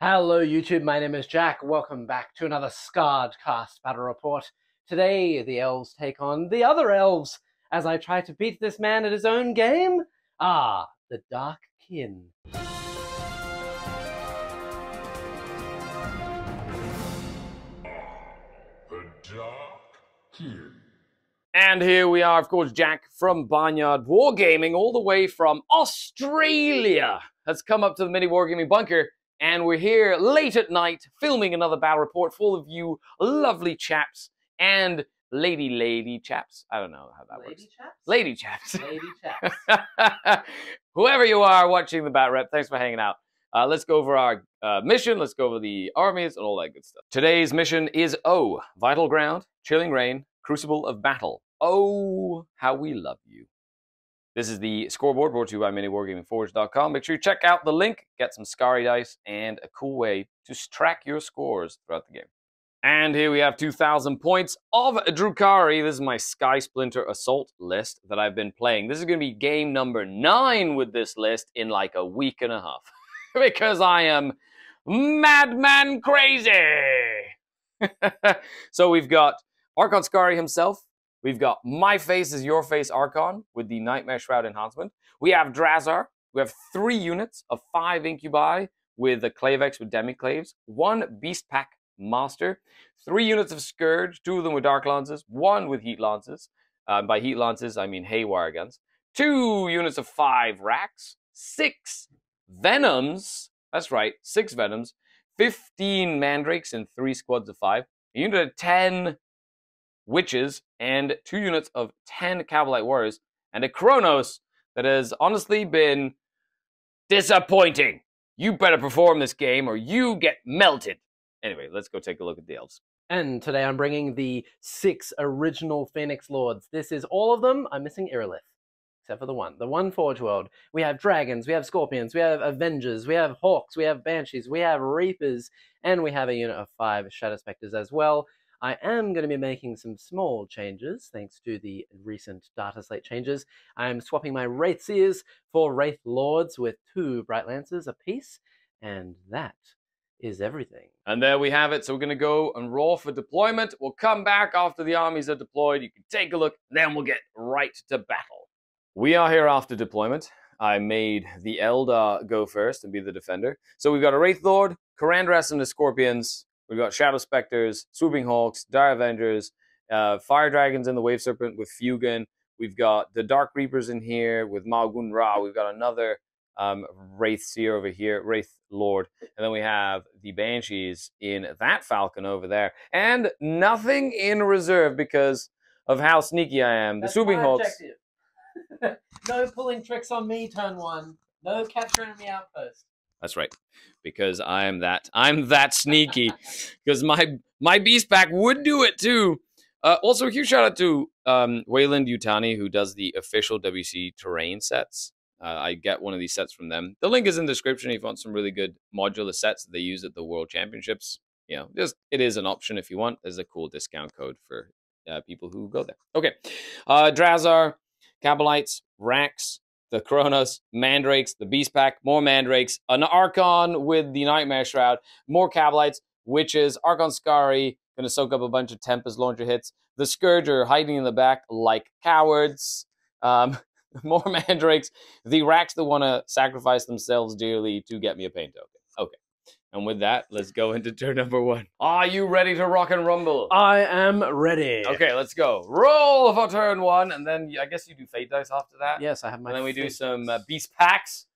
Hello YouTube, my name is Jack. Welcome back to another Skaredcast battle report. Today, the elves take on the other elves as I try to beat this man at his own game. The Dark Kin. The Dark Kin. And here we are, of course, Jack from Barnyard Wargaming, all the way from Australia, has come up to the Mini Wargaming bunker. And we're here late at night filming another battle report full of you lovely chaps and lady chaps. I don't know how that works. Lady chaps? Lady chaps. Whoever you are watching the bat rep, thanks for hanging out. Let's go over our mission. Let's go over the armies and all that good stuff. Today's mission is O, Vital Ground, Chilling Rain, Crucible of Battle. Oh, how we love you. This is the scoreboard brought to you by MiniWargamingForge.com. Make sure you check out the link, get some Skari dice, and a cool way to track your scores throughout the game. And here we have 2,000 points of Drukhari. This is my Skysplinter Assault list that I've been playing. This is going to be game number 9 with this list in like a week and a half. Because I am madman crazy! So we've got Archon Skari himself. We've got My Face is Your Face Archon with the Nightmare Shroud enhancement. We have Drazar. We have 3 units of 5 Incubi with the Clavex with Demiclaves. 1 Beast Pack Master. 3 units of Scourge. 2 of them with Dark Lances. 1 with Heat Lances. By Heat Lances, I mean Haywire Guns. 2 units of 5 Racks. 6 Venoms. That's right, 6 Venoms. 15 Mandrakes in 3 squads of 5. A unit of 10 Witches, and 2 units of 10 Cavalite Warriors, and a Kronos that has honestly been disappointing. You better perform this game or you get melted. Anyway, let's go take a look at the elves. And today I'm bringing the 6 original Phoenix Lords. This is all of them. I'm missing Irilith, except for the one Forge World. We have Dragons, we have Scorpions, we have Avengers, we have Hawks, we have Banshees, we have Reapers, and we have a unit of 5 Shadow Spectres as well. I am going to be making some small changes, thanks to the recent data slate changes. I'm swapping my Wraithseers for Wraith Lords with 2 Bright Lancers apiece, and that is everything. And there we have it. So we're going to go and roll for deployment. We'll come back after the armies are deployed. You can take a look, then we'll get right to battle. We are here after deployment. I made the Eldar go first and be the defender. So we've got a Wraith Lord, Karandras and the Scorpions. We've got Shadow Spectres, Swooping Hawks, Dire Avengers, Fire Dragons and the Wave Serpent with Fugan. We've got the Dark Reapers in here with Malgun Ra. We've got another Wraith Seer over here, Wraith Lord. And then we have the Banshees in that Falcon over there. And nothing in reserve because of how sneaky I am. That's the Swooping my Hawks. objective. No pulling tricks on me, turn 1. No capturing me outpost. That's right, because I'm that sneaky. Because my Beast Pack would do it too. Also, a huge shout out to Wayland Yutani, who does the official WC terrain sets. I get one of these sets from them. The link is in the description if you want some really good modular sets that they use at the World Championships. You know, just it is an option if you want. There's a cool discount code for people who go there. Okay, Drazar, Cabalites, Rax, the Kronos, Mandrakes, the Beast Pack, more Mandrakes, an Archon with the Nightmare Shroud, more Cabalites, Witches, Archon Skari, gonna soak up a bunch of Tempest Launcher hits, the Scourger hiding in the back like cowards, more Mandrakes, the Racks that want to sacrifice themselves dearly to get me a pain token. Okay. And with that, let's go into turn number 1. Are you ready to rock and rumble? I am ready. Okay, let's go. Roll for turn 1, and then I guess you do Fate Dice after that. Yes, I have my. And then we do Fate some Dice. Beast Packs.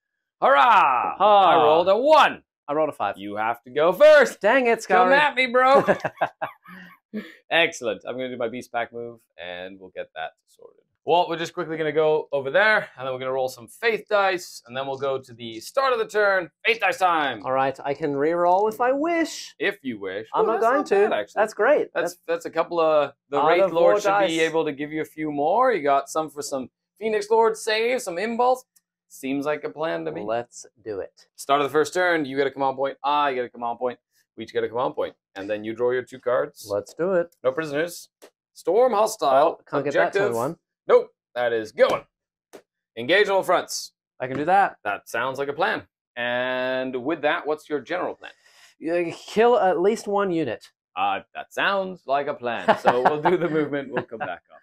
Hurrah! Ha. I rolled a 1. I rolled a 5. You have to go first. Dang it, Come Skari. at me, bro. Excellent. I'm going to do my Beast Pack move, and we'll get that sorted. Well, we're just quickly going to go over there, and then we're going to roll some Faith Dice, and then we'll go to the start of the turn. Faith Dice time. All right, I can re-roll if I wish. If you wish. I'm not going to. Bad, actually. That's great. That's a couple of... The Out Wraith of Lord more should dice. be able to give you a few more. You got some for some Phoenix Lord save, some impulse. Seems like a plan to me. Let's do it. Start of the first turn, you get a command point. I get a command point. We each get a command point. And then you draw your 2 cards. Let's do it. No prisoners. Storm hostile. Can't get that turn 1. Nope. That is going. Engage on all fronts. I can do that. That sounds like a plan. And with that, what's your general plan? Kill at least one unit. That sounds like a plan. So we'll do the movement. We'll come back after.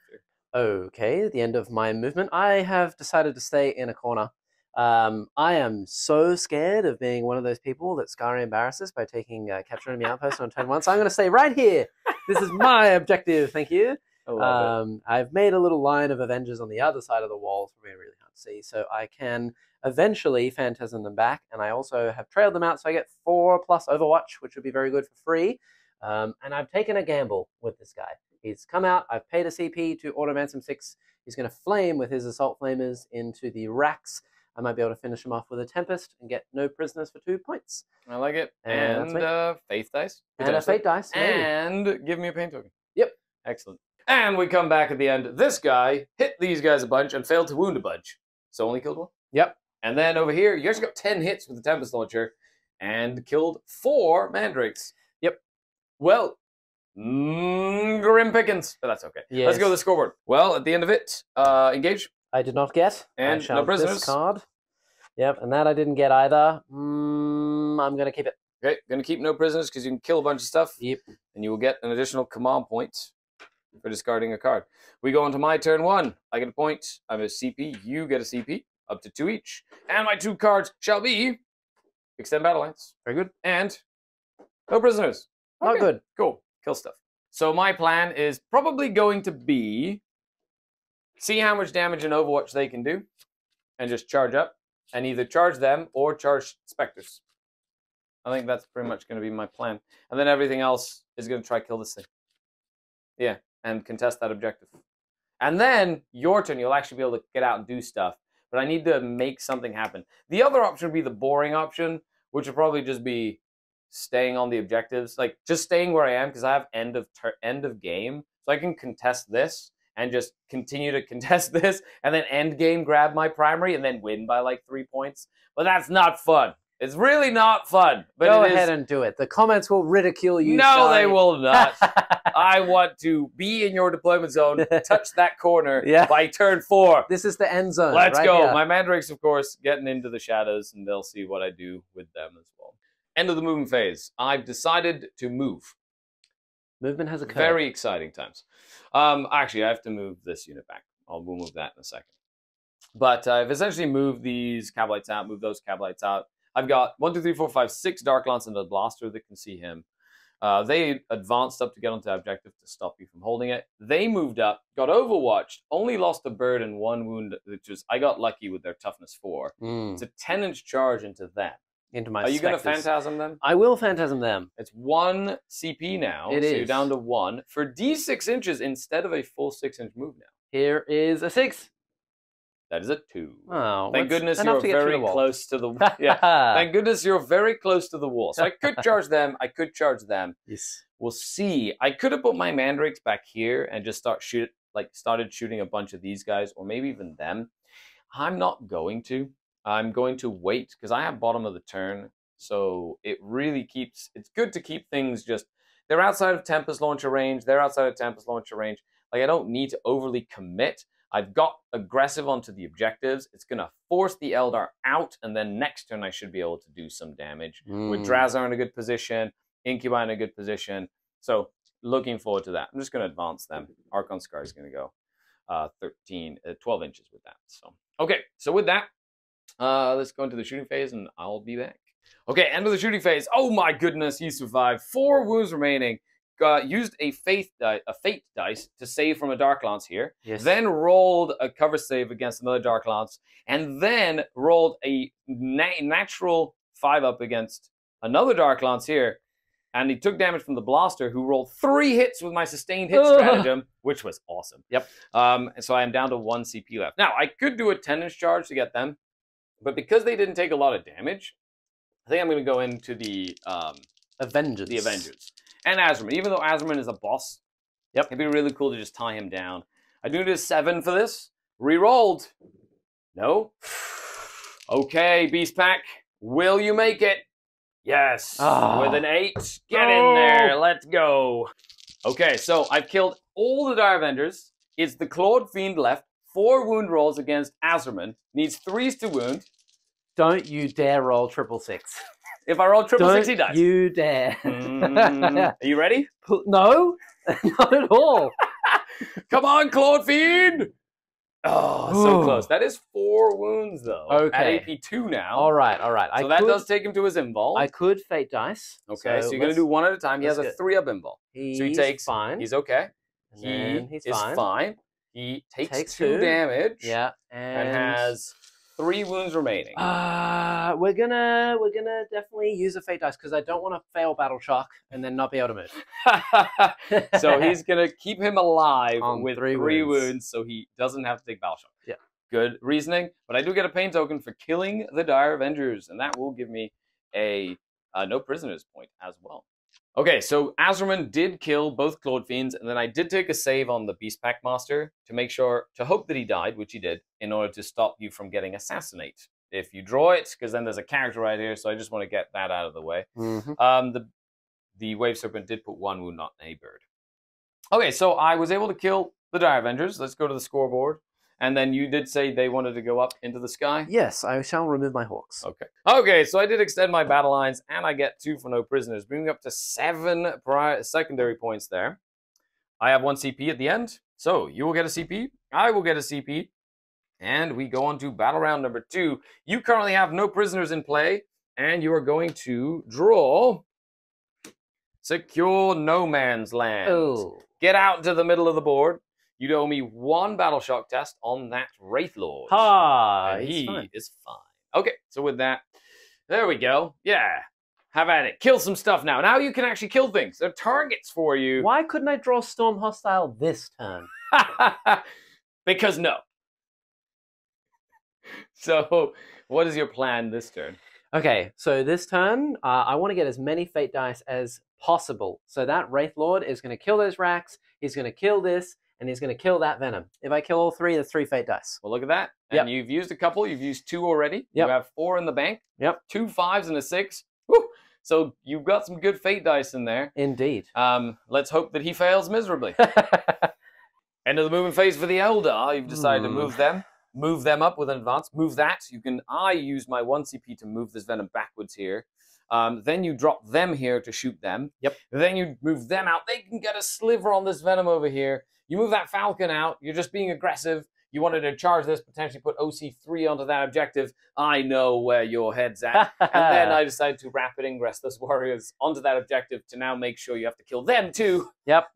Okay, at the end of my movement, I have decided to stay in a corner. I am so scared of being one of those people that Skari embarrasses by taking capture enemy outpost on turn 1. So I'm going to stay right here. This is my objective. Thank you. I've made a little line of Avengers on the other side of the wall. It's probably really hard to see. So I can eventually Phantasm them back. And I also have trailed them out. So I get 4+ Overwatch, which would be very good for free. And I've taken a gamble with this guy. He's come out, I've paid a CP to Automance him 6. He's going to flame with his Assault Flamers into the racks. I might be able to finish him off with a Tempest and get no prisoners for 2 points. I like it. And Faith dice. And a Fate dice. Maybe. And give me a pain token. Yep. Excellent. And we come back at the end. This guy hit these guys a bunch and failed to wound a bunch. So only killed 1. Yep. And then over here, you actually got 10 hits with the Tempest Launcher and killed 4 Mandrakes. Yep. Well, grim pickings, but that's okay. Yes. Let's go to the scoreboard. Well, at the end of it, engage. I did not get. And I shall no prisoners. discard. Yep, and that I didn't get either. I'm going to keep it. Okay, going to keep no prisoners because you can kill a bunch of stuff. Yep. And you will get an additional command point for discarding a card. We go on to my turn 1. I get a point. I'm a CP. You get a CP. Up to 2 each. And my 2 cards shall be Extend Battle Lines. Very good. And no prisoners. Not good. Cool. Kill stuff. So my plan is probably going to be see how much damage in Overwatch they can do and just charge up and either charge them or charge Spectres. I think that's pretty much going to be my plan. And then everything else is going to try to kill this thing. Yeah, and contest that objective. And then your turn, you'll actually be able to get out and do stuff. But I need to make something happen. The other option would be the boring option, which would probably just be staying on the objectives, like just staying where I am because I have end of game, so I can contest this and just continue to contest this, and then end game grab my primary and then win by like 3 points. But that's not fun. It's really not fun. But go ahead and do it. The comments will ridicule you. No, they will not. I want to be in your deployment zone, touch that corner by turn 4. This is the end zone. Let's right go. Here. My Mandrakes, of course, getting into the shadows, and they'll see what I do with them as well. End of the movement phase. I've decided to move. Movement has occurred. Very exciting times. Actually, I have to move this unit back. We'll move that in a second. But I've essentially moved these Cabalites out, moved those Cabalites out. I've got 1, 2, 3, 4, 5, 6 Dark Lance and a Blaster that can see him. They advanced up to get onto objective to stop you from holding it. They moved up, got overwatched, only lost a bird and 1 wound, which was, I got lucky with their toughness 4. It's a 10-inch charge into them. Into my Are you going to Spectres. Phantasm them? I will Phantasm them. It's 1 CP now, It so is. you're down to 1 for D6 inches instead of a full 6-inch move now. Here is a 6. That is a 2. Oh, thank goodness enough you're to get through very the wall. close to the yeah. Thank goodness you're very close to the wall. So I could charge them. I could charge them. Yes. We'll see. I could have put my Mandrakes back here and just started shooting a bunch of these guys, or maybe even them. I'm not going to. I'm going to wait because I have bottom of the turn. So it really keeps. It's good to keep things just. They're outside of Tempest launcher range. They're outside of Tempest launcher range. Like I don't need to overly commit. I've got aggressive onto the objectives. It's going to force the Eldar out, and then next turn I should be able to do some damage. With Drazar in a good position, Incubi in a good position. So looking forward to that. I'm just going to advance them. Archon Skari is going to go 12 inches with that. So okay, so with that, let's go into the shooting phase, and I'll be back. Okay, end of the shooting phase. Oh my goodness, he survived. 4 wounds remaining. Used a fate dice to save from a Dark Lance here. Yes. Then rolled a cover save against another Dark Lance. And then rolled a natural 5-up against another Dark Lance here. And he took damage from the Blaster, who rolled 3 hits with my sustained hit stratagem, which was awesome. Yep. And so I am down to 1 CP left. Now, I could do a 10-inch charge to get them. But because they didn't take a lot of damage, I think I'm going to go into the Avengers. The Avengers. And Azraman. Even though Azraman is a boss, it'd be really cool to just tie him down. I do need a 7 for this. Rerolled. No. Okay, Beast Pack. Will you make it? Yes. With an 8. Get in there. Let's go. Okay, so I've killed all the Dire Avengers. It's the Clawed Fiend left. 4 wound rolls against Azraman. Needs 3s to wound. Don't you dare roll 666. If I roll triple Don't 60 dice. you dare. Are you ready? No, not at all. Come on, Claude Fiend! Oh, so Ooh. close. That is 4 wounds, though. Okay. At AP 2 now. All right. So that does take him to his invul. I could fate dice. Okay, so you're going to do one at a time. He has a 3-up invul. So he takes... fine. He's okay. He's is fine. fine. He takes 2 2 damage. Yeah, and has 3 wounds remaining. We're gonna definitely use a fate dice because I don't want to fail battle shock and then not be able to move. So he's gonna keep him alive with 3 wounds. wounds, so he doesn't have to take battle shock. Yeah, good reasoning. But I do get a pain token for killing the Dire Avengers, and that will give me a no prisoners point as well. Okay, so Azraman did kill both Claude Fiends, and then I did take a save on the Beast Pack Master to hope that he died, which he did, in order to stop you from getting Assassinate. If you draw it, because then there's a character right here, so I just want to get that out of the way. Mm-hmm. The Wave Serpent did put 1 wound on a bird. Okay, so I was able to kill the Dire Avengers. Let's go to the scoreboard. And then you did say they wanted to go up into the sky? Yes, I shall remove my hawks. Okay. Okay, so I did extend my battle lines, and I get 2 for no prisoners, bringing up to 7 secondary points there. I have 1 CP at the end, so you will get a CP, I will get a CP, and we go on to battle round number 2. You currently have no prisoners in play, and you are going to draw Secure No Man's Land. Oh. Get out to the middle of the board. You'd owe me 1 battle shock test on that Wraith Lord. He is fine. Okay, so with that, there we go. Yeah, have at it. Kill some stuff now. Now you can actually kill things. They're targets for you. Why couldn't I draw Storm Hostile this turn? Because no. So, what is your plan this turn? Okay, so this turn, I want to get as many fate dice as possible. So that Wraith Lord is going to kill those racks, he's going to kill this, and he's going to kill that Venom. If I kill all 3, that's 3 fate dice. Well, look at that. And you've used a couple. You've used 2 already. Yep. You have 4 in the bank. Yep. 2 5s and a 6. Woo! So you've got some good fate dice in there. Indeed. Let's hope that he fails miserably. End of the movement phase for the Eldar. You've decided to move them. Move them up with an advance. Move that. I use my 1 CP to move this Venom backwards here. Then you drop them here to shoot them. Yep. Then you move them out. They can get a sliver on this Venom over here. You move that Falcon out. You're just being aggressive. You wanted to charge this, potentially put OC3 onto that objective. I know where your head's at. And then I decided to rapid ingress those warriors onto that objective to now make sure you have to kill them too. Yep.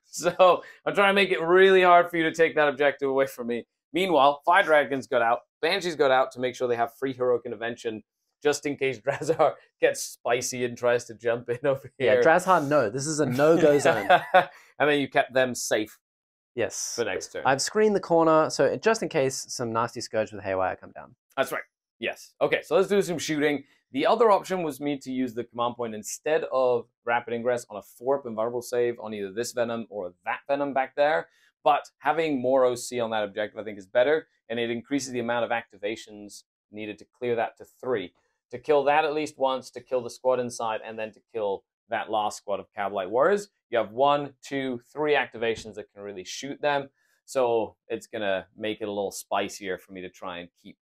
So I'm trying to make it really hard for you to take that objective away from me. Meanwhile, 5 dragons got out. Banshees got out to make sure they have free heroic intervention, just in case Drazhar gets spicy and tries to jump in over here. Yeah, Drazhar, no. This is a no-go zone. And then you kept them safe. Yes. For next turn. I've screened the corner, so just in case some nasty Scourge with Haywire come down. That's right. Yes. Okay, so let's do some shooting. The other option was me to use the command point instead of rapid ingress on a 4-up invulnerable save on either this Venom or that Venom back there. But having more OC on that objective, I think, is better, and it increases the amount of activations needed to clear that to 3. To kill that at least once, to kill the squad inside, and then to kill that last squad of Cavalite Warriors. You have 1, 2, 3 activations that can really shoot them. So it's going to make it a little spicier for me to try and keep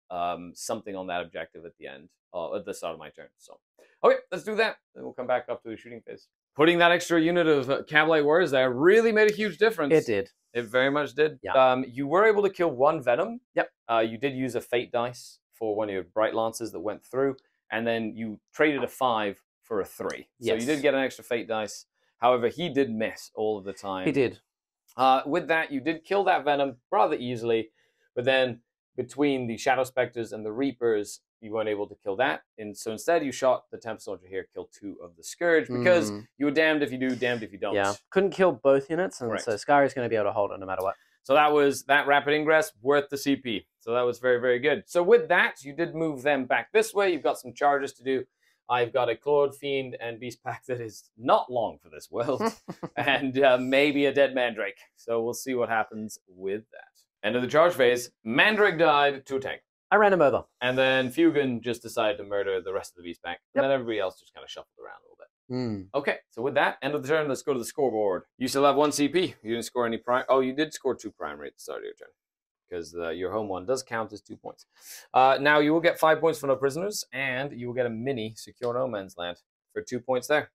something on that objective at the end, at the start of my turn. So, okay, let's do that. Then we'll come back up to the shooting phase. Putting that extra unit of Cavalite Warriors there really made a huge difference. It did. It very much did. Yeah. You were able to kill 1 Venom. Yep. You did use a Fate dice for one of your Bright Lances that went through, and then you traded a 5 for a 3. Yes. So you did get an extra Fate dice. However, he did miss all of the time. He did. With that, you did kill that Venom rather easily, but then between the Shadow Spectres and the Reapers, you weren't able to kill that. And so instead, you shot the Temp Soldier here, killed 2 of the Scourge, because you were damned if you do, damned if you don't. Yeah, couldn't kill both units, and Correct. so Skari's going to be able to hold it no matter what. So that was that rapid ingress worth the CP. So that was very, very good. So with that, you did move them back this way. You've got some charges to do. I've got a Claude Fiend and Beast Pack that is not long for this world, and maybe a dead Mandrake. So we'll see what happens with that. End of the charge phase. Mandrake died to a tank. I ran him over. And then Fugan just decided to murder the rest of the Beast Pack. And then everybody else just kind of shuffled around a little bit. Okay, so with that, end of the turn, let's go to the scoreboard. You still have 1 CP. You didn't score any prime. Oh, you did score 2 primary at the start of your turn. because your home one does count as 2 points. Now you will get 5 points for no prisoners, and you will get a mini secure no man's land for 2 points there.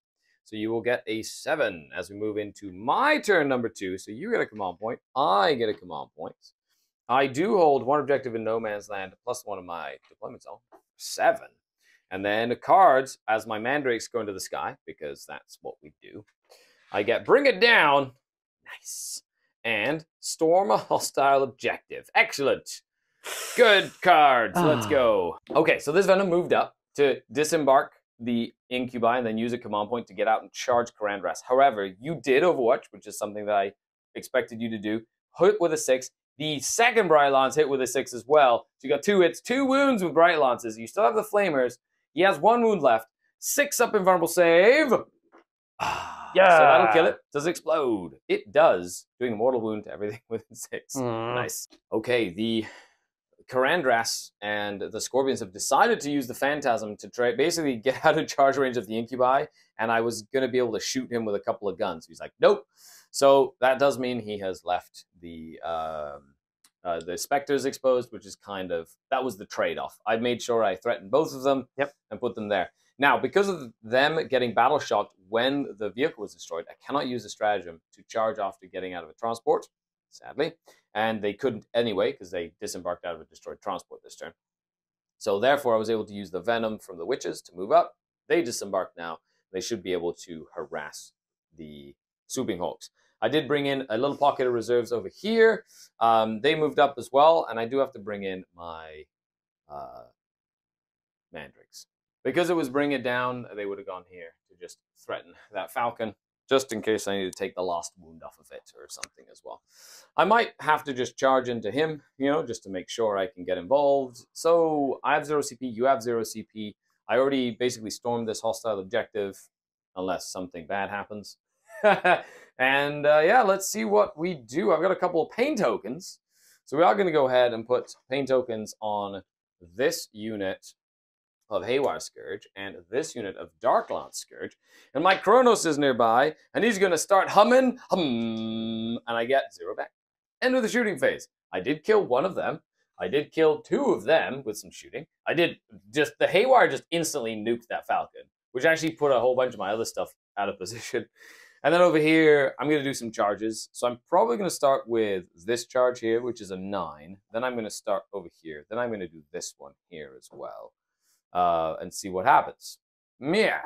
So you will get a 7 as we move into my turn number 2. So you get a command point. I get a command point. I do hold 1 objective in no man's land plus 1 of my deployment zone. 7. And then the cards, as my mandrakes go into the sky, because that's what we do, I get Bring It Down. Nice. And Storm a Hostile Objective. Excellent. Good cards. Let's go. Okay, so this Venom moved up to disembark the incubi and then use a command point to get out and charge Karandras. However, you did Overwatch, which is something that I expected you to do. Hit with a 6. The second Bright Lance hit with a 6 as well. So you got 2 hits, 2 wounds with Bright Lances. You still have the Flamers. He has 1 wound left. 6 up invulnerable save. Yeah. So that'll kill it. Does it explode? It does. Doing a mortal wound to everything within 6. Nice. Okay, the Karandras and the Scorpions have decided to use the Phantasm to try basically get out of charge range of the incubi, and I was going to be able to shoot him with a couple of guns. He's like, nope. So that does mean he has left the Spectres exposed, which is kind of, that was the trade-off. I made sure I threatened both of them and put them there. Now, because of them getting battle shocked when the vehicle was destroyed, I cannot use a stratagem to charge after getting out of a transport, sadly. And they couldn't anyway, because they disembarked out of a destroyed transport this turn. So therefore, I was able to use the Venom from the Witches to move up. They disembarked now. They should be able to harass the Swooping Hawks. I did bring in a little pocket of reserves over here. They moved up as well, and I do have to bring in my Mandrakes. Because it was Bring It Down, they would have gone here to just threaten that Falcon, just in case I need to take the last wound off of it or something as well. I might have to just charge into him, you know, just to make sure I can get involved. So I have 0 CP, you have 0 CP. I already basically stormed this hostile objective, unless something bad happens. And yeah, let's see what we do. I've got a couple of pain tokens. So we are going to go ahead and put pain tokens on this unit of Haywire Scourge and this unit of Darklance Scourge. And my Kronos is nearby, and he's going to start humming, and I get 0 back. End of the shooting phase. I did kill 1 of them. I did kill 2 of them with some shooting. I did just, the Haywire just instantly nuked that Falcon, which actually put a whole bunch of my other stuff out of position. And then over here, I'm going to do some charges. So I'm probably going to start with this charge here, which is a 9. Then I'm going to start over here. Then I'm going to do this one here as well. And see what happens. Yeah,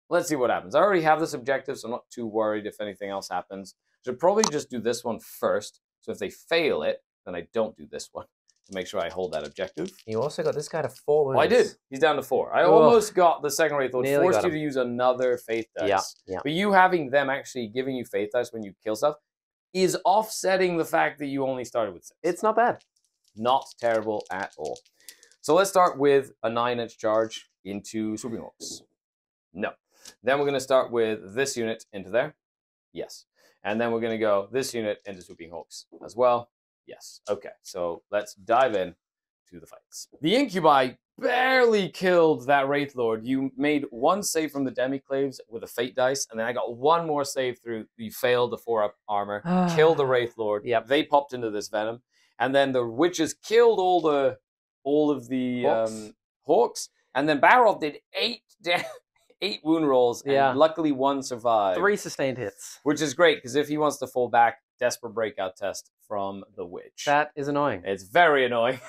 let's see what happens. I already have this objective, so I'm not too worried if anything else happens. Should probably just do this one first. So if they fail it, then I don't do this one to make sure I hold that objective. You also got this guy to 4 wounds. Oh, I did. He's down to 4. I almost got the second Wraith Lord. Forced you to use another Faith Dice. Yeah. But you having them actually giving you Faith Dice when you kill stuff is offsetting the fact that you only started with 6. It's not bad. Not terrible at all. So let's start with a 9-inch charge into Swooping Hawks. No. Then we're going to start with this unit into there. Yes. And then we're going to go this unit into Swooping Hawks as well. Yes. Okay. So let's dive in to the fights. The Incubi barely killed that Wraith Lord. You made 1 save from the Demiclaves with a Fate Dice, and then I got 1 more save through. You failed the 4-up armor, killed the Wraith Lord. Yep. They popped into this Venom. And then the Witches killed all of the Hawks, and then Barrel did 8 wound rolls, and luckily 1 survived. 3 sustained hits. Which is great, because if he wants to fall back, Desperate Breakout Test from the Witch. That is annoying. It's very annoying.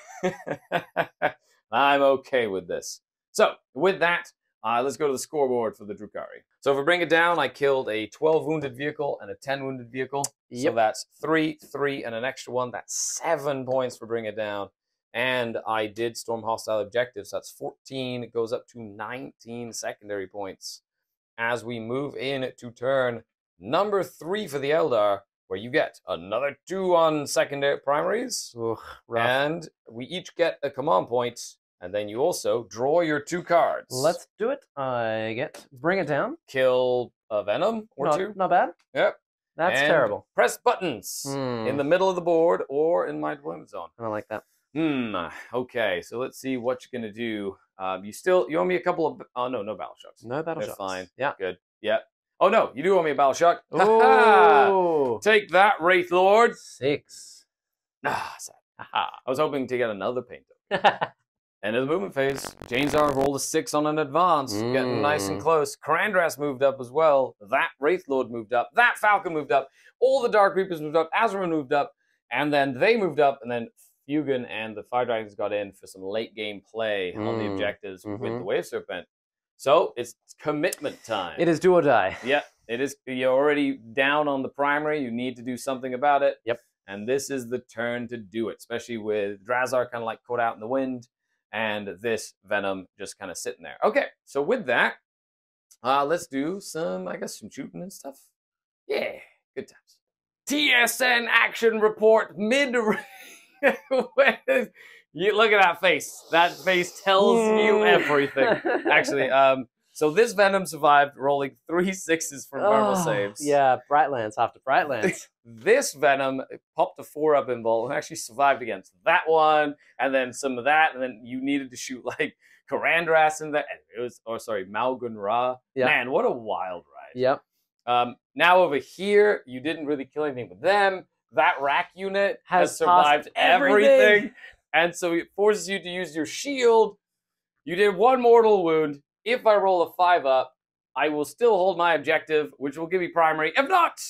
I'm okay with this. So, with that, let's go to the scoreboard for the Drukhari. So if we bring it down, I killed a 12 wounded vehicle and a 10 wounded vehicle. Yep. So that's 3, 3, and an extra 1. That's 7 points for bring it down. And I did storm hostile objectives. That's 14. It goes up to 19 secondary points. As we move in to turn number 3 for the Eldar, where you get another 2 on secondary primaries. Ugh, rough. And we each get a command point. And then you also draw your 2 cards. Let's do it. I get Bring It Down. Kill a Venom or 2. Not bad. Yep. That's terrible. Press buttons in the middle of the board or in my deployment zone. I like that. Okay, so let's see what you're going to do. You owe me a couple of... Oh, no battle shocks. No battle shocks. Fine. Yeah. Good. Yeah. Oh, no, you do owe me a battle shock. Oh. Take that, Wraith Lord. 6. Sad. Aha. I was hoping to get another paint token. End of the movement phase. Janezar rolled a 6 on an advance, getting nice and close. Karandras moved up as well. That Wraithlord moved up. That Falcon moved up. All the Dark Reapers moved up. Azraman moved up. And then they moved up. And then Fugan and the Fire Dragons got in for some late game play on the objectives with the Wave Serpent. So it's commitment time. It is do or die. Yeah, it is. You're already down on the primary. You need to do something about it. Yep. And this is the turn to do it, especially with Drazar kind of like caught out in the wind. And this Venom just kind of sitting there. Okay, so with that, let's do some, I guess, some shooting and stuff. Yeah, good times. TSN action report mid. You look at that face. That face tells you everything. Actually, so this Venom survived, rolling 3 6s from verbal saves. Yeah, Brightlands after Brightlands. This Venom popped a 4-up invul and actually survived against that one, and then some of that, and then you needed to shoot like Karandras in there. It was, Malgun Ra. Yep. Man, what a wild ride. Yep. Now over here, you didn't really kill anything with them. That rack unit has survived everything. And so it forces you to use your shield. You did 1 mortal wound. If I roll a 5-up, I will still hold my objective, which will give me primary. If not,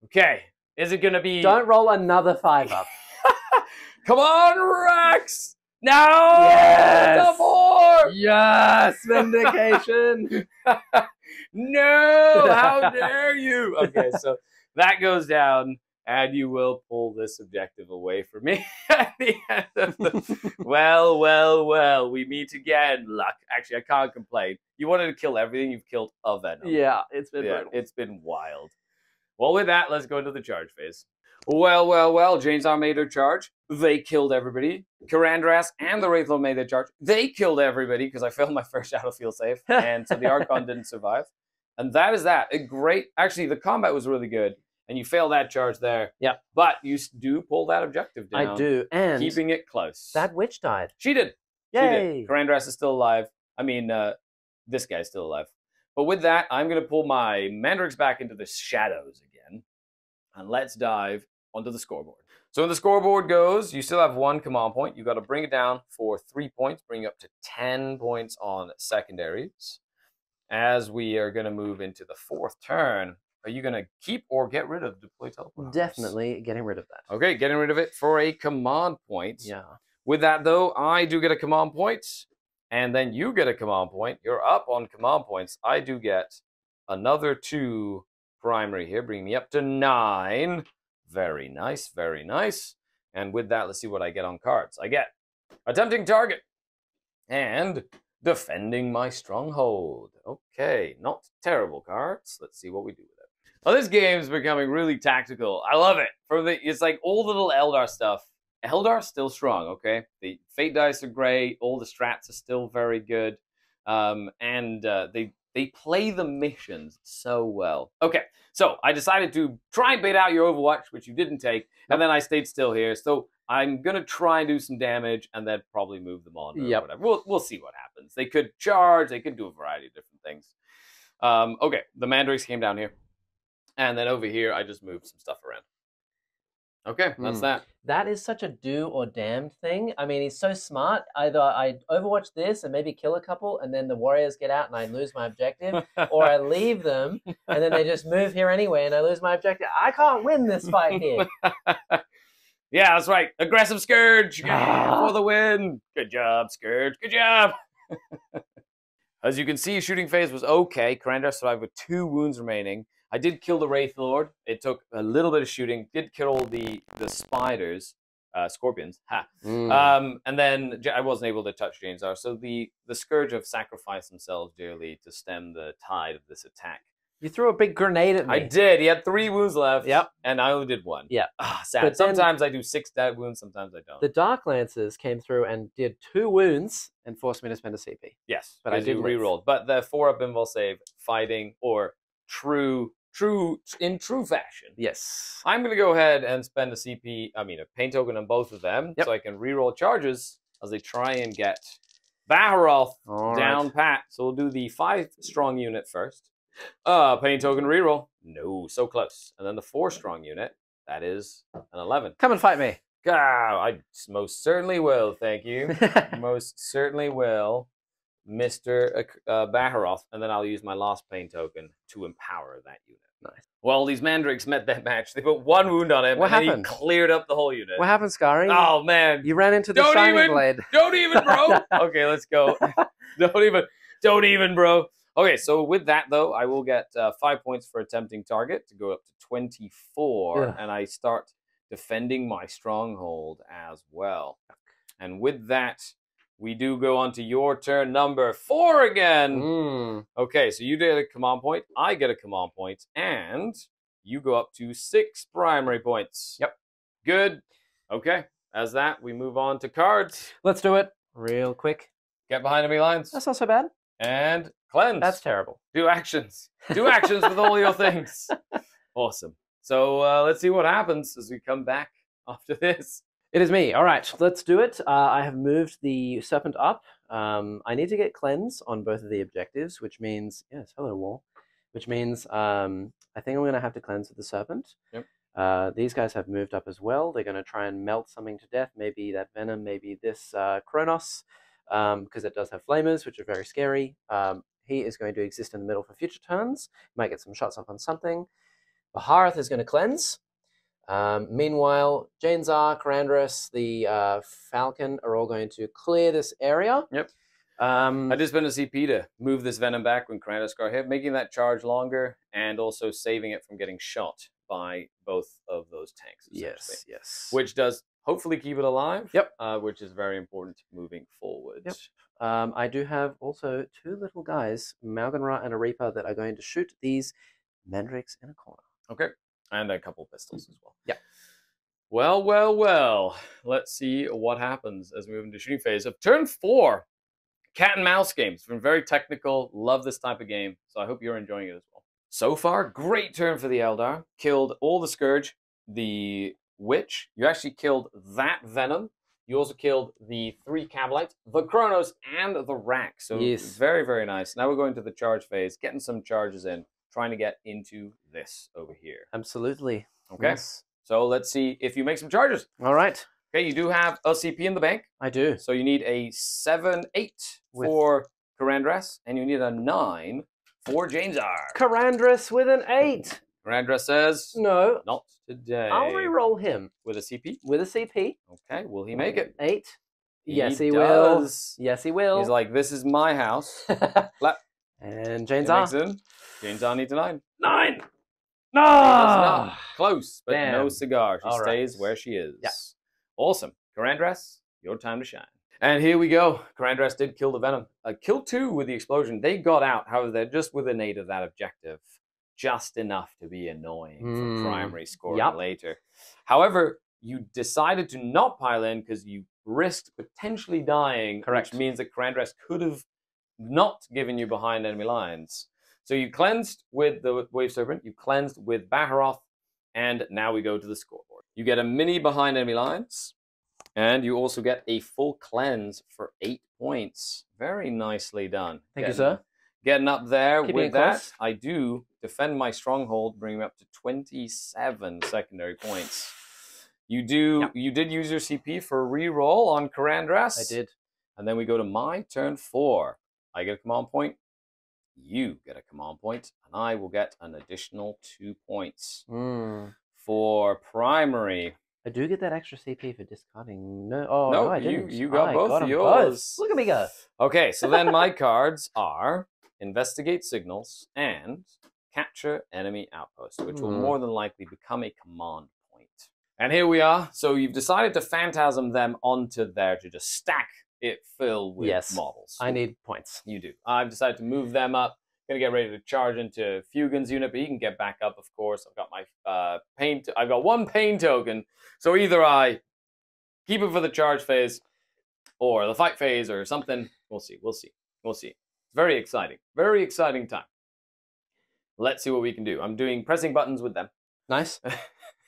okay, is it going to be... Don't roll another 5-up. Come on, Rex! No! Yes! The 4! Yes! Vindication! No! How dare you? Okay, so that goes down, and you will pull this objective away from me at the end of the... Well, we meet again, Luck. Actually, I can't complain. You wanted to kill everything, you've killed a Venom. Yeah, it's been brutal. It's been wild. Well, with that, let's go into the charge phase. Well, Janezar made their charge. They killed everybody. Karandras and the Wraithlord made their charge. They killed everybody because I failed my first Shadowfield save, and so the Archon didn't survive. And that is that. Actually, the combat was really good. And you fail that charge there. Yeah. But you do pull that objective down. I do. And keeping it close. that witch died. She did. Yay. She did. Karandras is still alive. I mean, this guy's still alive. But with that, I'm going to pull my Mandrakes back into the shadows again. And let's dive onto the scoreboard. So when the scoreboard goes, you still have 1 command point. You've got to bring it down for 3 points, bring it up to 10 points on secondaries. As we are going to move into the 4th turn, are you going to keep or get rid of deploy teleport? Definitely getting rid of that. Okay, getting rid of it for a command point. Yeah. With that, though, I do get a command point, and then you get a command point. You're up on command points. I do get another 2 primary here, bringing me up to 9. Very nice, very nice. And with that, let's see what I get on cards. I get attempting target and defending my stronghold. Okay, not terrible cards. Let's see what we do with it. Well, this game is becoming really tactical. I love it. It's like all the little Eldar stuff. Eldar's still strong, okay? The Fate dice are great. All the strats are still very good. They play the missions so well. Okay, so I decided to try and bait out your Overwatch, which you didn't take, and then I stayed still here. So I'm going to try and do some damage and then probably move them on or whatever. We'll see what happens. They could charge. They could do a variety of different things. Okay, the Mandrakes came down here. And then over here, I just moved some stuff around. Okay, that's that. That is such a do or damn thing. I mean, he's so smart. Either I overwatch this and maybe kill a couple, and then the warriors get out and I lose my objective, or I leave them and then they just move here anyway and I lose my objective. I can't win this fight here. Yeah, that's right. Aggressive Scourge for the win. Good job, Scourge. Good job. As you can see, shooting phase was okay. Karandras survived with 2 wounds remaining. I did kill the Wraithlord. It took a little bit of shooting. Did kill the spiders, scorpions. Ha. And then I wasn't able to touch Janezar. So the Scourge have sacrificed themselves dearly to stem the tide of this attack. You threw a big grenade at me. I did. He had 3 wounds left. Yep. And I only did 1. Yeah. Sad. But Sometimes I do 6 dead wounds. Sometimes I don't. The Dark Lancers came through and did 2 wounds and forced me to spend a CP. Yes. But I did re-roll. But the 4-up invul save, fighting, or in true fashion. Yes. I'm going to go ahead and spend a paint token on both of them, so I can reroll charges as they try and get Vaharoth down pat. So we'll do the 5-strong unit first. Paint token reroll. No, so close. And then the 4-strong unit, that is an 11. Come and fight me. I most certainly will, thank you. Most certainly will, Mr. Baharoth. And then I'll use my last pain token to empower that unit. Nice. Well, these mandrakes met their match. They put 1 wound on him, What and happened? then he cleared up the whole unit. What happened, Skari? Oh, man. You ran into the shining blade. Don't even, bro. Okay, let's go. Don't even, bro. Okay, so with that, though, I will get 5 points for attempting target to go up to 24, Ugh. and I start defending my stronghold as well. And with that, we do go on to your turn number 4 again. Okay, so you get a command point, I get a command point, and you go up to 6 primary points. Yep. Good. Okay, as that, we move on to cards. Let's do it real quick. Get behind enemy lines. That's not so bad. And cleanse. That's terrible. Do actions. Do actions with all your things. Awesome. So let's see what happens as we come back after this. It is me. All right, let's do it. I have moved the serpent up. I need to get cleanse on both of the objectives, which means, yes, hello, wall. Which means I think I'm going to have to cleanse with the serpent. Yep. These guys have moved up as well. They're going to try and melt something to death. Maybe that venom, maybe this Kronos, because it does have flamers, which are very scary. He is going to exist in the middle for future turns. Might get some shots off on something. Bahareth is going to cleanse. Meanwhile, Janezar, Karandras, the Falcon are all going to clear this area. Yep. I just spent a CP to move this venom back when Karandras got hit, making that charge longer and also saving it from getting shot by both of those tanks. Yes, yes. Which does hopefully keep it alive. Yep. Which is very important moving forward. Yep. I do have also 2 little guys, Malganra and a Reaper, that are going to shoot these mandrakes in a corner. Okay. And a couple pistols as well. Yeah. Well, well, well. Let's see what happens as we move into shooting phase of turn 4. Cat and mouse games. It's been very technical. Love this type of game. So I hope you're enjoying it as well. So far, great turn for the Eldar. Killed all the Scourge, the Witch. You actually killed that Venom. You also killed the 3 Cabalites, the Kronos, and the Rack. So yes. Very, very nice. Now we're going to the charge phase, getting some charges in, trying to get into this over here. Absolutely. Okay. Yes. So let's see if you make some charges. All right. Okay, you do have a CP in the bank. I do. So you need a 7-8 for Karandras, and you need a 9 for Janezar. Karandras with an 8. Karandras says, no. Not today. I'll re-roll him. With a CP? With a CP. Okay, will he make it? 8. Yes, he does. will. Yes, he will. He's like, this is my house. And He Janezar. makes it. Janezar needs a 9. 9! He does not. Close, but Damn. no cigar. She All stays right. where she is. Yeah. Awesome. Karandras, your time to shine. And here we go. Karandras did kill the Venom. Killed 2 with the explosion. They got out. However, they're just within 8 of that objective. Just enough to be annoying for primary scoring later. However, you decided to not pile in because you risked potentially dying. Correct. Which means that Karandras could have not given you behind enemy lines. So you cleansed with the Wave Serpent. You cleansed with Baharoth. And now we go to the scoreboard. You get a mini behind enemy lines. And you also get a full cleanse for 8 points. Very nicely done. Thank you, sir. Getting up there Keeping with it that, close. I do defend my stronghold, bringing me up to 27 secondary points. You did use your CP for a reroll on Karandras. I did. And then we go to my turn 4. I get a command point. You get a command point, and I will get an additional 2 points for primary. I do get that extra CP for discarding. No, I didn't. You got both got of 'em yours. both. Look at me go. Okay, so then my cards are Investigate Signals and Capture Enemy Outpost, which will more than likely become a command point. And here we are. So you've decided to phantasm them onto there to just stack it filled with models. I need points. You do. I've decided to move them up. Gonna get ready to charge into Fugin's unit, but he can get back up, of course. I've got my I've got 1 pain token. So either I keep it for the charge phase or the fight phase or something. We'll see. We'll see. We'll see. It's very exciting. Very exciting time. Let's see what we can do. I'm doing pressing buttons with them. Nice.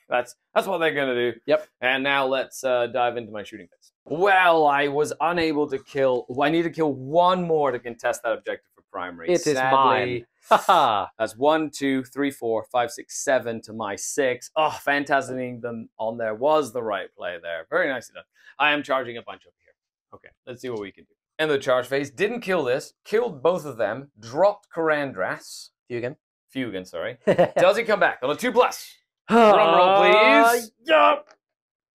That's what they're gonna do. Yep. And now let's dive into my shooting phase. Well, I was unable to kill. I need to kill 1 more to contest that objective for primary. It is mine. Haha. That's 1, 2, 3, 4, 5, 6, 7 to my 6. Oh, fantasizing them on there was the right play there. Very nicely done. I am charging a bunch over here. Okay, let's see what we can do. And the charge phase didn't kill this, killed both of them, dropped Karandras. Fugan, sorry. Does he come back on a 2+? Drum roll, please. Yup.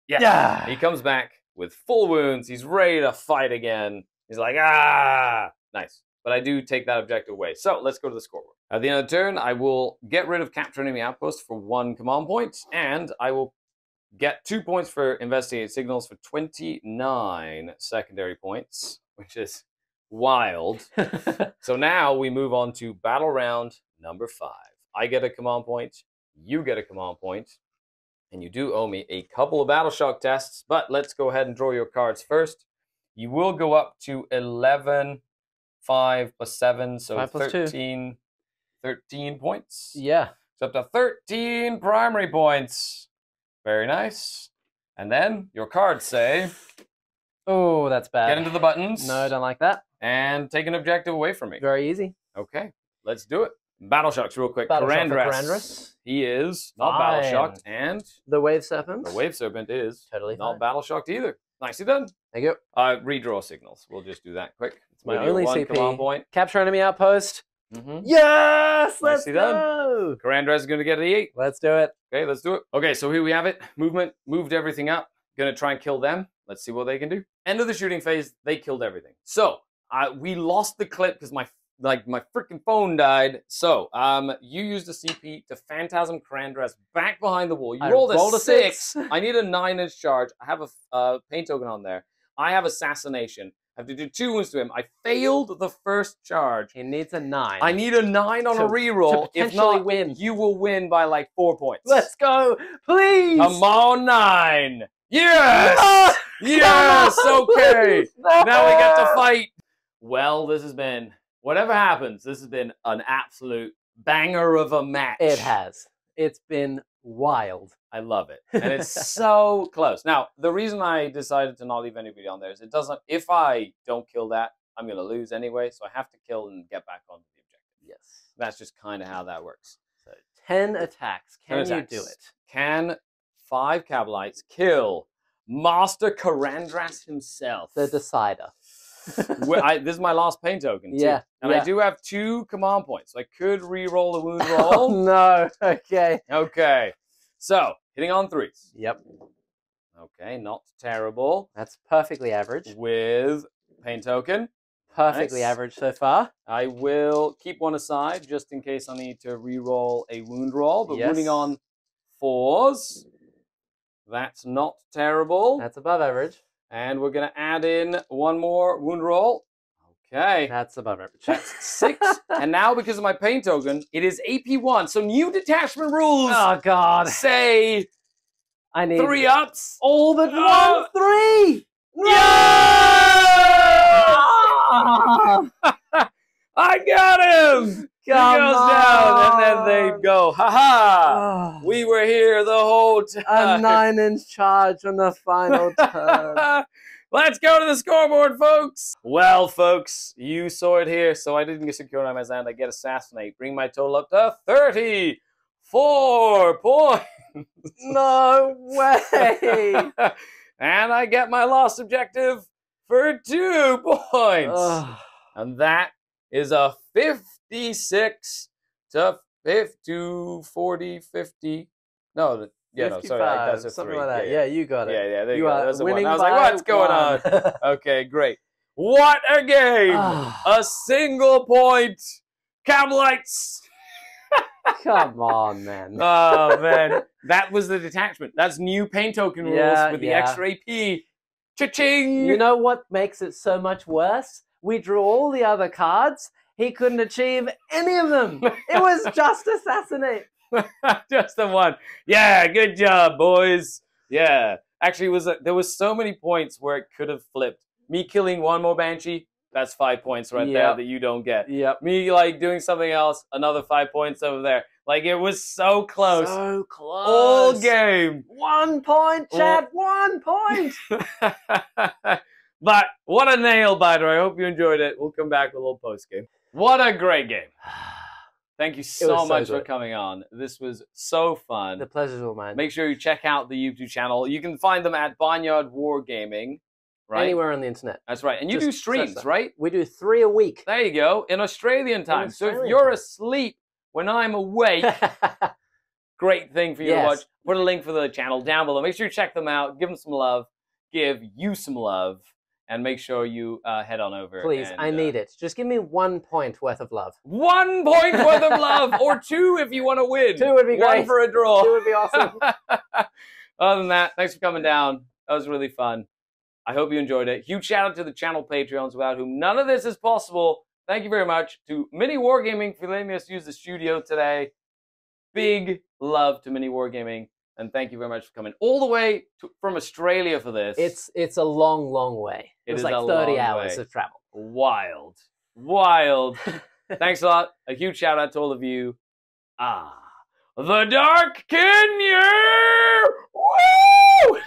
Yeah. He comes back with full wounds. He's ready to fight again. He's like, ah! Nice. But I do take that objective away. So let's go to the scoreboard. At the end of the turn, I will get rid of capture enemy outpost for 1 command point, and I will get 2 points for investigate signals for 29 secondary points, which is wild. So now we move on to battle round number 5. I get a command point, you get a command point, and you do owe me a couple of battle shock tests, but let's go ahead and draw your cards first. You will go up to 11, 5 plus 7, so 5 plus 13, 13 points. Yeah. So up to 13 primary points. Very nice. And then your cards say, Oh, that's bad. get into the buttons. No, don't like that. And take an objective away from me. Very easy. Okay, let's do it. Battle shocks real quick. Battle shock for Karandras. Karandras. He is not battle shocked, and The Wave Serpent. the Wave Serpent is Totally not fine. battle shocked either. Nicely done. Thank you. Redraw signals. We'll just do that quick. It's my only one CP. command point. Capture enemy outpost. Mm-hmm. Yes! Let's Nicely done. go! Karandras is going to get an 8. Let's do it. Okay, let's do it. Okay, so here we have it. Movement, moved everything up. Gonna try and kill them. Let's see what they can do. End of the shooting phase, they killed everything. So, we lost the clip because my freaking phone died. So, you used a CP to Phantasm Karandras back behind the wall. You rolled a 6. I need a 9-inch charge. I have a paint token on there. I have Assassination. I have to do 2 wounds to him. I failed the first charge. He needs a 9. I need a 9 on a reroll. If not, win. you will win by like 4 points. Let's go, please! Come on, 9! Yes! No! Yes! No! Okay! No! Now we get to fight! Well, this has been, whatever happens, this has been an absolute banger of a match. It has. It's been wild. I love it. And it's so close. Now, the reason I decided to not leave anybody on there is it doesn't, if I don't kill that, I'm going to lose anyway, so I have to kill and get back onto the objective. Yes. That's just kind of how that works. So 10 attacks. Can 10 you attacks. do it? Can 5 Kabalites kill Master Karandras himself? The decider. This is my last paint token, too. Yeah. And yeah. I do have 2 command points. So I could re-roll the wound Oh, roll. no. Okay. Okay. So, hitting on 3s. Yep. Okay, not terrible. That's perfectly average. With paint token. Perfectly Nice. average so far. I will keep one aside just in case I need to re-roll a wound roll. But Yes. wounding on 4s. That's not terrible. That's above average. And we're going to add in 1 more wound roll. Okay. That's above average. That's 6. And now, because of my paint token, it is AP1. So new detachment rules Oh, God. say I need 3 ups. all but Oh. 1 3. Yeah! I got him! He Come goes on. down, and then they go, ha-ha! Oh, We were here the whole a time. 9-inch charge on the final turn. Let's go to the scoreboard, folks! Well, folks, you saw it here, so I didn't get secure on my hand. I get assassinate. Bring my total up to 34 points! No way. And I get my lost objective for 2 points. Ugh. And that is a 56 to 40, 50. No, yeah, no, sorry, 55, that's a 3. something like that. Yeah, you got it. Yeah, there you You go. are That's the winning one. I was like, by what's going on? 1. Okay, great. What a game! Ah. A single point. Kabalites. Come on, man. Oh, man. That was the detachment. That's new paint token rules Yeah, with the yeah. extra AP. Cha-ching! You know what makes it so much worse? We drew all the other cards. He couldn't achieve any of them. It was just assassinate. Just the one. Yeah, good job, boys. Yeah. Actually, there was so many points where it could have flipped. Me killing 1 more Banshee, that's 5 points right there Yep. that you don't get. Yep. Me, doing something else, another 5 points over there. It was so close. So close. All game. 1 point, Chad. 1 point. But what a nail biter. I hope you enjoyed it. We'll come back with a little post game. What a great game. Thank you so was so much for good. coming on. This was so fun. The pleasure's all mine. Make sure you check out the YouTube channel. You can find them at Barnyard Wargaming, right? Anywhere on the internet. That's right. And you Just do search streams, that. right? We do 3 a week. There you go. In Australian time. So if Australian you're time. asleep when I'm awake, great thing for you to Yes. watch. Put a link for the channel down below. Make sure you check them out. Give them some love. Give you some love. And make sure you head on over. Please, and, I need it. Just give me 1 point worth of love. 1 point worth of love, or 2 if you want to win. 2 would be great. 1 for a draw. 2 would be awesome. Other than that, thanks for coming down. That was really fun. I hope you enjoyed it. Huge shout out to the channel Patreons, without whom none of this is possible. Thank you very much to Mini Wargaming for letting us use the studio today. Big love to Mini Wargaming. And thank you very much for coming all the way from Australia for this. It's a long, long way. It was is like a 30 long hours way. of travel. Wild. Wild. Thanks a lot. A huge shout out to all of you. The Dark Kenya! Woo!